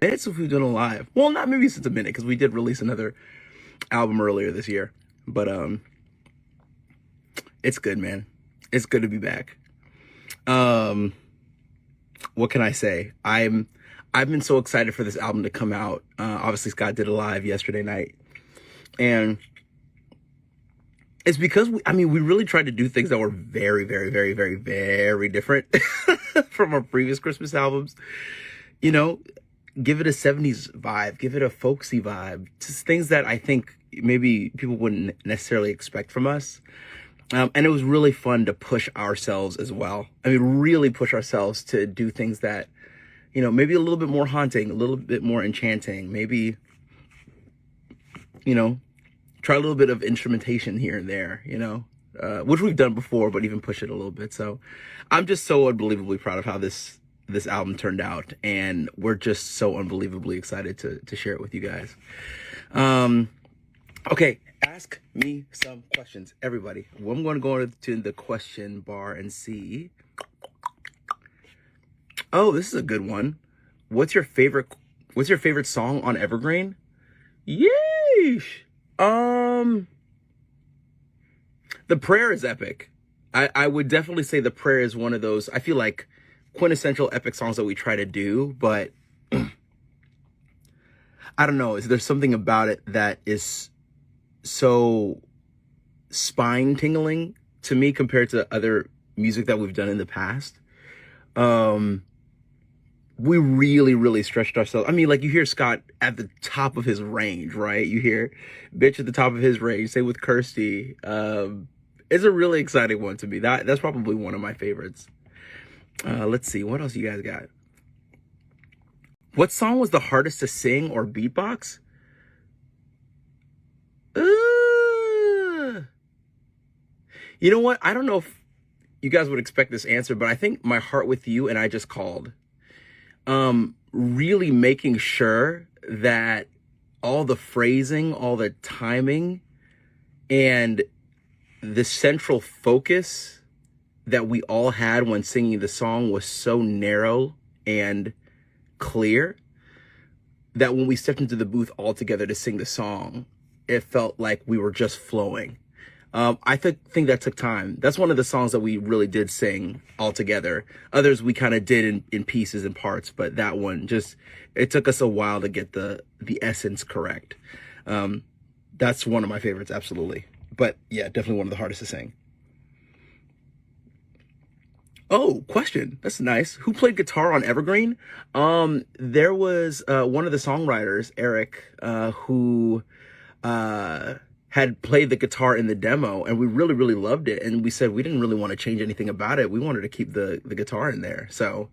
minute since we've done a live. Well, not maybe since a minute, because we did release another album earlier this year. But it's good, man. It's good to be back. What can I say? I've been so excited for this album to come out. Obviously, Scott did a live yesterday night, and it's because we really tried to do things that were very, very, very, very, very different from our previous Christmas albums. You know, give it a 70s vibe, give it a folksy vibe, just things that I think maybe people wouldn't necessarily expect from us. And it was really fun to push ourselves as well. I mean, really push ourselves to do things that, maybe a little bit more haunting, a little bit more enchanting, maybe, try a little bit of instrumentation here and there, which we've done before, but even push it a little bit. So I'm just so unbelievably proud of how this album turned out, and we're just so unbelievably excited to share it with you guys. Okay, ask me some questions, everybody. Well, I'm going to go to the question bar and see. Oh, this is a good one. What's your favorite song on Evergreen? Yeesh. The Prayer is epic. I would definitely say The Prayer is one of those, I feel like, quintessential epic songs that we try to do, but I don't know. There's something about it that is so spine tingling to me compared to other music that we've done in the past. We really, really stretched ourselves. I mean, like, you hear Scott at the top of his range, right? You hear Bitch at the top of his range. Same with Kirsty. It's a really exciting one to me. That's probably one of my favorites. Let's see. What else you guys got? What song was the hardest to sing or beatbox? You know what? I don't know if you guys would expect this answer, but I think My Heart With You and I Just Called. Really making sure that all the phrasing, all the timing, and the central focus that we all had when singing the song was so narrow and clear that when we stepped into the booth all together to sing the song, it felt like we were just flowing. I think that took time. That's one of the songs that we really did sing all together. Others we kind of did in pieces and parts, but that one it took us a while to get the essence correct. That's one of my favorites, absolutely. But yeah, definitely one of the hardest to sing. Oh, question. That's nice. Who played guitar on Evergreen? There was one of the songwriters, Eric, who had played the guitar in the demo, and we really, really loved it. And we said we didn't really want to change anything about it. We wanted to keep the guitar in there. So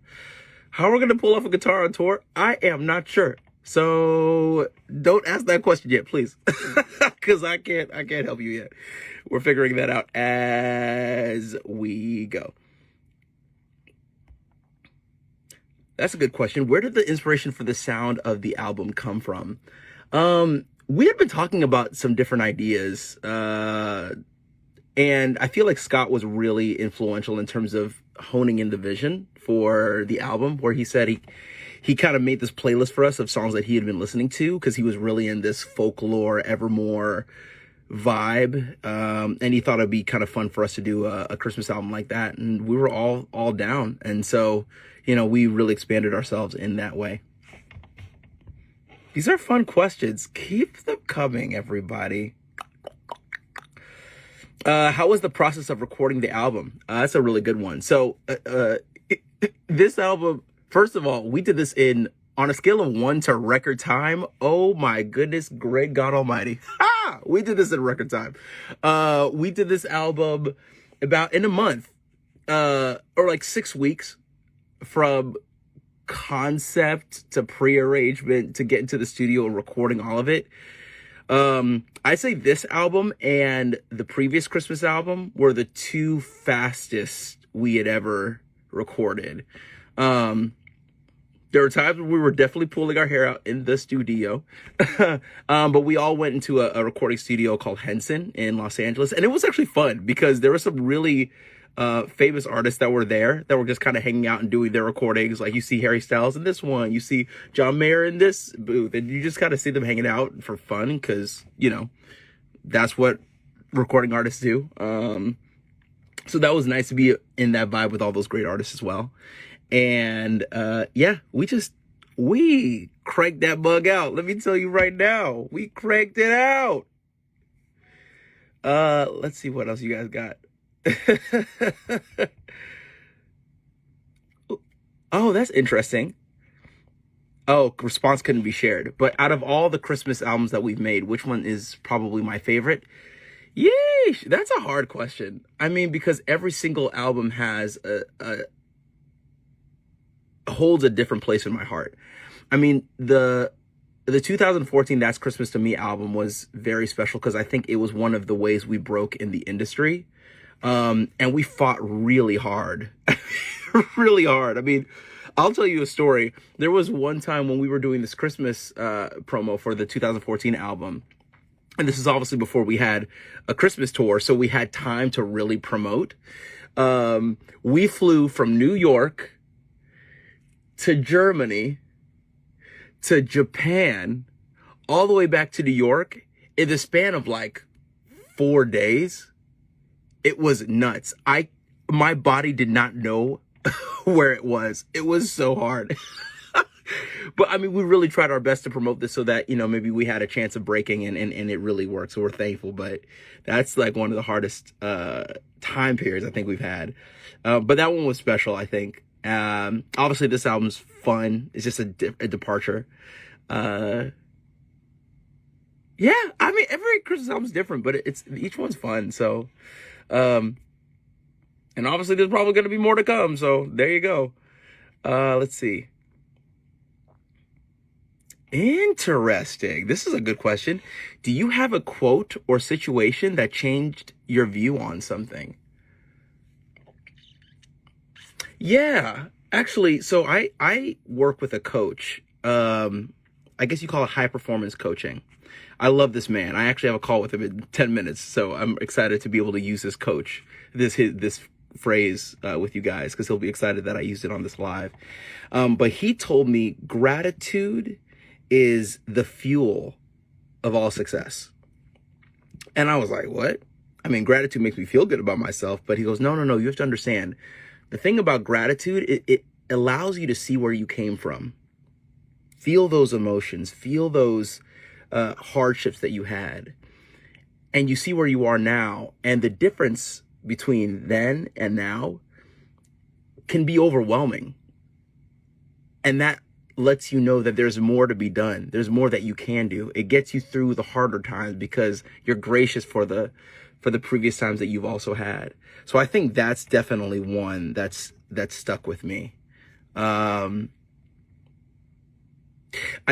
how we're going to pull off a guitar on tour, I am not sure. So don't ask that question yet, please, because I can't help you yet. We're figuring that out as we go. That's a good question. Where did the inspiration for the sound of the album come from? We had been talking about some different ideas, and I feel like Scott was really influential in terms of honing in the vision for the album, where he said he kind of made this playlist for us of songs that he had been listening to, because he was really in this folklore, Evermore vibe, and he thought it'd be kind of fun for us to do a Christmas album like that, and we were all down, and so we really expanded ourselves in that way. These are fun questions. Keep them coming, everybody. How was the process of recording the album? That's a really good one. So this album, first of all, we did this on a scale of 1 to record time. Oh my goodness, great God Almighty. We did this in record time. We did this album about in a month, or like 6 weeks, from concept to pre-arrangement to get into the studio and recording all of it. I say this album and the previous Christmas album were the two fastest we had ever recorded. There were times when we were definitely pulling our hair out in the studio, but we all went into a recording studio called Henson in Los Angeles, and it was actually fun because there were some really famous artists that were there that were just kind of hanging out and doing their recordings. Like you see Harry Styles in this one, you see John Mayer in this booth, and you just kind of see them hanging out for fun because, you know, that's what recording artists do. So that was nice to be in that vibe with all those great artists as well. And yeah, we cranked that bug out. Let me tell you right now, we cranked it out. Let's see what else you guys got. Oh, that's interesting. Oh, response couldn't be shared. But out of all the Christmas albums that we've made, which one is probably my favorite? Yeesh, that's a hard question. I mean, because every single album has holds a different place in my heart. I mean, the 2014 That's Christmas to Me album was very special because I think it was one of the ways we broke in the industry. And we fought really hard, really hard. I mean, I'll tell you a story. There was one time when we were doing this Christmas promo for the 2014 album. And this is obviously before we had a Christmas tour, so we had time to really promote. We flew from New York to Germany to Japan, all the way back to New York in the span of like 4 days. It was nuts. My body did not know where it was. It was so hard. But I mean, we really tried our best to promote this so that, you know, maybe we had a chance of breaking and it really worked. So we're thankful. But that's like one of the hardest time periods I think we've had. But that one was special, I think. Obviously, this album's fun. It's just a departure. Yeah, I mean, every Christmas album's different, but each one's fun. So, and obviously, there's probably going to be more to come. So there you go. Let's see. Interesting. This is a good question. Do you have a quote or situation that changed your view on something? Yeah, actually, so I work with a coach. I guess you call it high performance coaching. I love this man. I actually have a call with him in 10 minutes, so I'm excited to be able to use this this phrase with you guys because he'll be excited that I used it on this live. But he told me gratitude is the fuel of all success. And I was like, what? I mean, gratitude makes me feel good about myself. But he goes, no, you have to understand. The thing about gratitude, it allows you to see where you came from. Feel those emotions, feel those hardships that you had. And you see where you are now. And the difference between then and now can be overwhelming. And that lets you know that there's more to be done. There's more that you can do. It gets you through the harder times because you're gracious for the previous times that you've also had. So I think that's definitely one that's stuck with me. I'd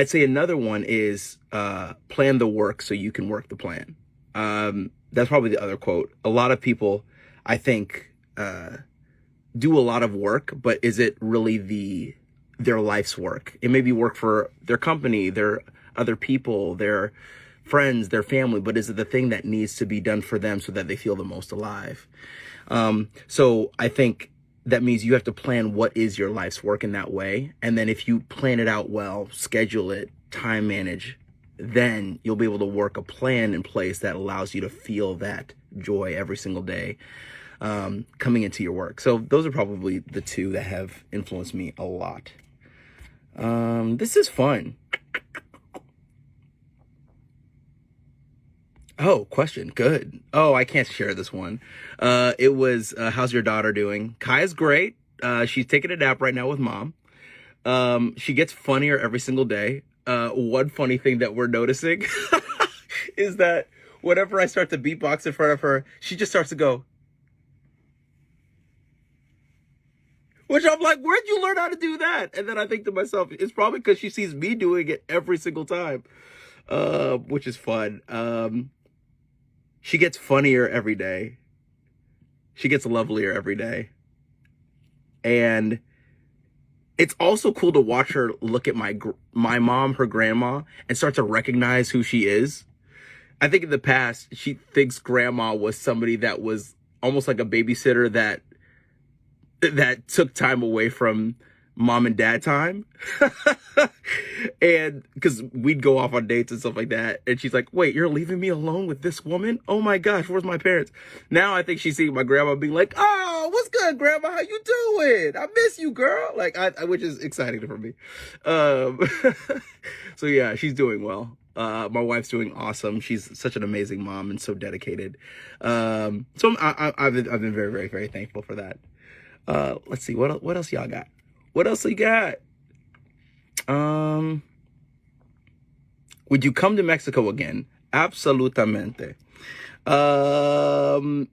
say another one is plan the work so you can work the plan. That's probably the other quote. A lot of people, I think, do a lot of work, but is it really their life's work? It may be work for their company, their other people, their friends, their family, but is it the thing that needs to be done for them so that they feel the most alive? So I think that means you have to plan what is your life's work in that way. And then if you plan it out well, schedule it, time manage, then you'll be able to work a plan in place that allows you to feel that joy every single day coming into your work. So those are probably the two that have influenced me a lot. This is fun. Oh, question. Good. Oh, I can't share this one. It was, how's your daughter doing? Kaya's great. She's taking a nap right now with mom. She gets funnier every single day. One funny thing that we're noticing is that whenever I start to beatbox in front of her, she just starts to go. Which I'm like, where'd you learn how to do that? And then I think to myself, it's probably because she sees me doing it every single time, which is fun. She gets funnier every day. She gets lovelier every day. And it's also cool to watch her look at my mom, her grandma, and start to recognize who she is. I think in the past, she thinks grandma was somebody that was almost like a babysitter that that took time away from mom and dad time. And because we'd go off on dates and stuff like that. And she's like, wait, you're leaving me alone with this woman? Oh my gosh, where's my parents? Now I think she's seeing my grandma being like, oh, what's good, grandma? How you doing? I miss you, girl. Like, which is exciting for me. So yeah, she's doing well. My wife's doing awesome. She's such an amazing mom and so dedicated. So I've been very, very, very thankful for that. Let's see, what else y'all got? What else you got? Would you come to Mexico again? Absolutamente.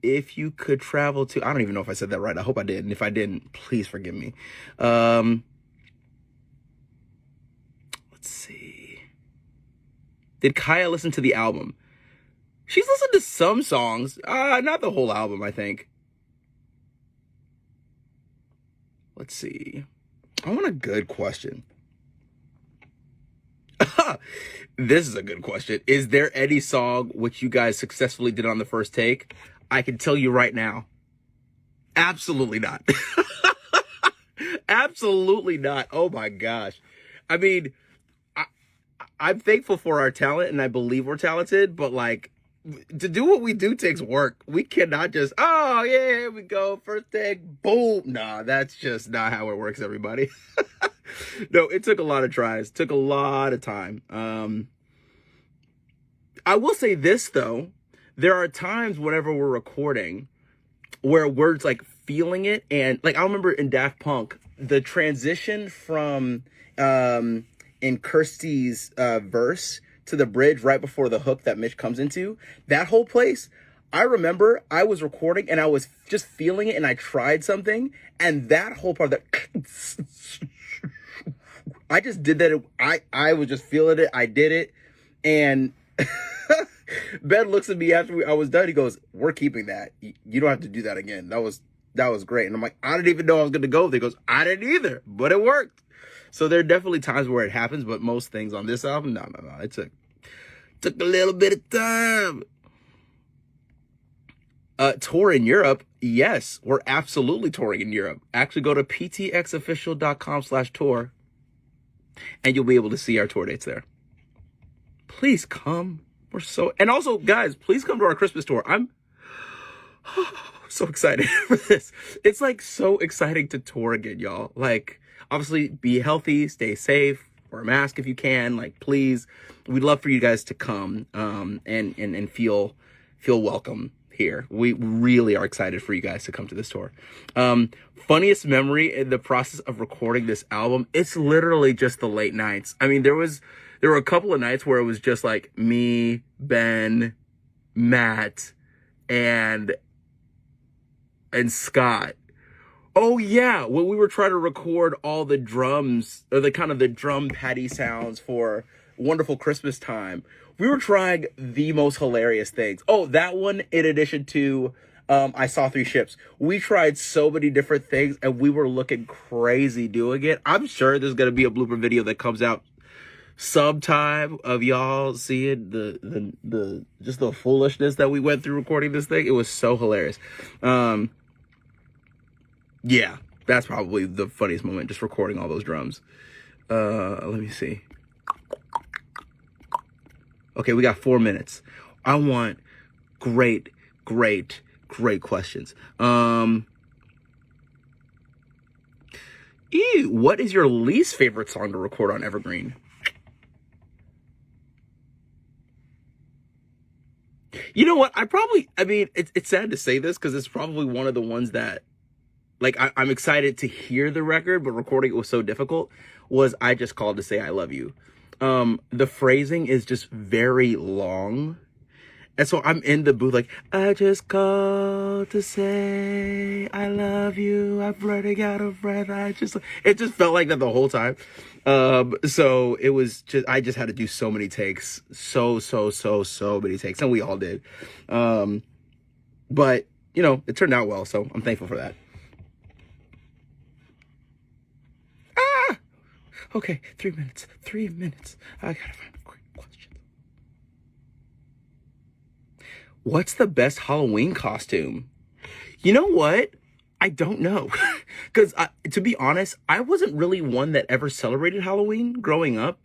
If you could travel to, I don't even know if I said that right. I hope I did. And if I didn't, please forgive me. Let's see. Did Kaya listen to the album? She's listened to some songs. Not the whole album, I think. Let's see. I want a good question. This is a good question. Is there any song which you guys successfully did on the first take? I can tell you right now. Absolutely not. Absolutely not. Oh my gosh. I mean, I'm thankful for our talent and I believe we're talented, but like, to do what we do takes work. We cannot just, oh yeah, here we go, first take, boom. Nah, that's just not how it works, everybody. No, it took a lot of tries, took a lot of time. I will say this though, there are times whenever we're recording where words like feeling it, and like I remember in Daft Punk, the transition from in Kirsty's verse to the bridge right before the hook that Mitch comes into, that whole place, I remember I was recording and I was just feeling it and I tried something and that whole part that I just did that. I was just feeling it. I did it. And Ben looks at me after I was done. He goes, we're keeping that. You don't have to do that again. That was great. And I'm like, I didn't even know I was going to go there. He goes, I didn't either, but it worked. So there are definitely times where it happens, but most things on this album, no. It took a little bit of time. Tour in Europe. Yes, we're absolutely touring in Europe. Actually go to ptxofficial.com/tour and you'll be able to see our tour dates there. Please come. And also guys, please come to our Christmas tour. I'm so excited for this. It's like so exciting to tour again, y'all. Like, obviously be healthy, stay safe, wear a mask if you can. Like, please, we'd love for you guys to come and feel welcome here. We really are excited for you guys to come to this tour. Funniest memory in the process of recording this album, it's literally just the late nights. I mean, there were a couple of nights where it was just like me, Ben, Matt, and Scott. Oh yeah, when we were trying to record all the drums, or the kind of the drum patty sounds for Wonderful Christmas Time, we were trying the most hilarious things. Oh, that one, in addition to I Saw Three Ships. We tried so many different things and we were looking crazy doing it. I'm sure there's gonna be a blooper video that comes out sometime of y'all seeing the just the foolishness that we went through recording this thing. It was so hilarious. Yeah, that's probably the funniest moment, just recording all those drums. Let me see. Okay, we got 4 minutes. I want great questions. What is your least favorite song to record on Evergreen? You know what? I mean, it's sad to say this because it's probably one of the ones that, like, I'm excited to hear the record, but recording it was so difficult, was I Just Called to Say I Love You. The phrasing is just very long. And so I'm in the booth like, I just called to say I love you. I'm running out of breath. It just felt like that the whole time. So it was just, I just had to do so many takes. So many takes. And we all did. But, you know, it turned out well. So I'm thankful for that. Okay, 3 minutes. 3 minutes. I gotta find a great question. What's the best Halloween costume? You know what? I don't know. Because to be honest, I wasn't really one that ever celebrated Halloween growing up.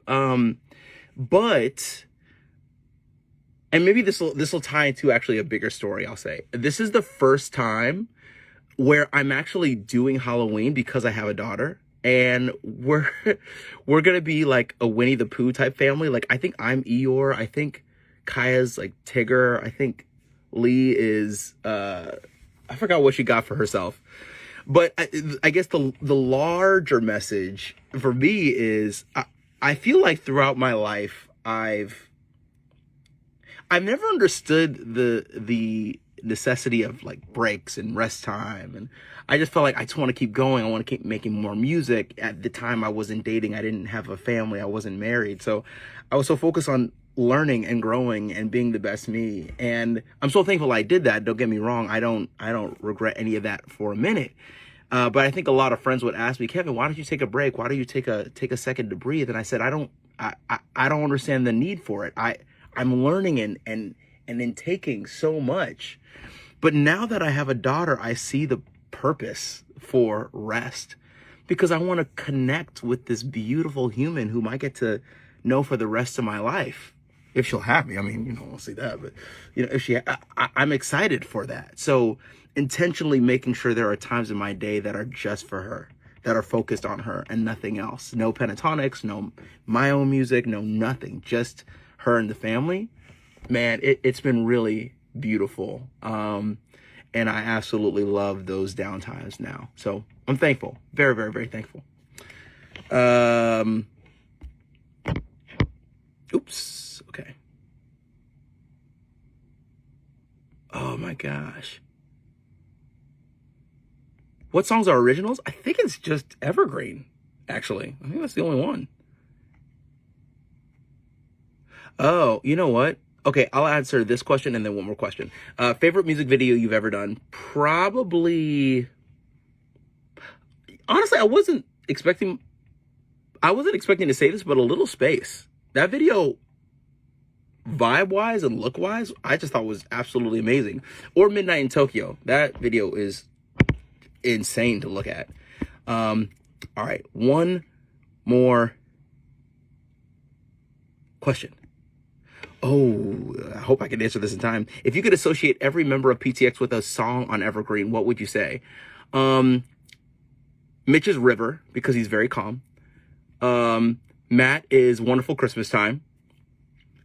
But, and maybe this will tie into actually a bigger story, I'll say. This is the first time where I'm actually doing Halloween because I have a daughter. And we're gonna be like a Winnie the Pooh type family. Like, I think I'm Eeyore. I think Kaya's like Tigger. I think Lee is, I forgot what she got for herself. But I guess the larger message for me is I feel like throughout my life, I've never understood the necessity of like breaks and rest time. And I just felt like I just want to keep going. I want to keep making more music. At the time I wasn't dating. I didn't have a family. I wasn't married. So I was so focused on learning and growing and being the best me. And I'm so thankful I did that. Don't get me wrong. I don't regret any of that for a minute. But I think a lot of friends would ask me, Kevin, why don't you take a break? Why don't you take a second to breathe? And I said, I don't understand the need for it. I'm learning and then taking so much. But now that I have a daughter, I see the purpose for rest, because I want to connect with this beautiful human whom I get to know for the rest of my life. If she'll have me. I mean, we'll see that. But, if I'm excited for that. So intentionally making sure there are times in my day that are just for her, that are focused on her and nothing else. No pentatonics, no my own music, no nothing. Just her and the family. Man, it's been really beautiful. And I absolutely love those downtimes now. So I'm thankful. Very, very, very thankful. Oops. Okay. Oh my gosh. What songs are originals? I think it's just Evergreen, actually. I think that's the only one. Oh, you know what? Okay, I'll answer this question and then one more question. Favorite music video you've ever done? Probably, honestly, I wasn't expecting to say this, but A Little Space. That video, vibe-wise and look-wise, I just thought was absolutely amazing. Or Midnight in Tokyo. That video is insane to look at. All right, one more question. Oh, I hope I can answer this in time. If you could associate every member of PTX with a song on Evergreen, what would you say? Mitch is River, because he's very calm. Matt is Wonderful Christmas Time,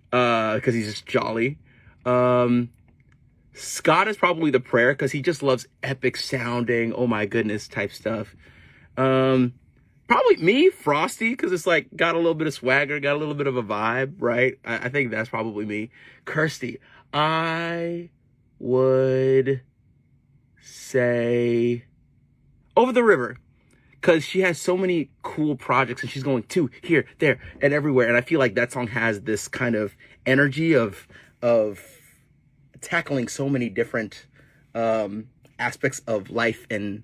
because he's just jolly. Scott is probably The Prayer, because he just loves epic sounding, oh my goodness type stuff. Probably me, Frosty, because it's like got a little bit of swagger, got a little bit of a vibe, right? I think that's probably me. Kirsty, I would say Over the River, because she has so many cool projects and she's going to, here, there, and everywhere. And I feel like that song has this kind of energy of tackling so many different aspects of life and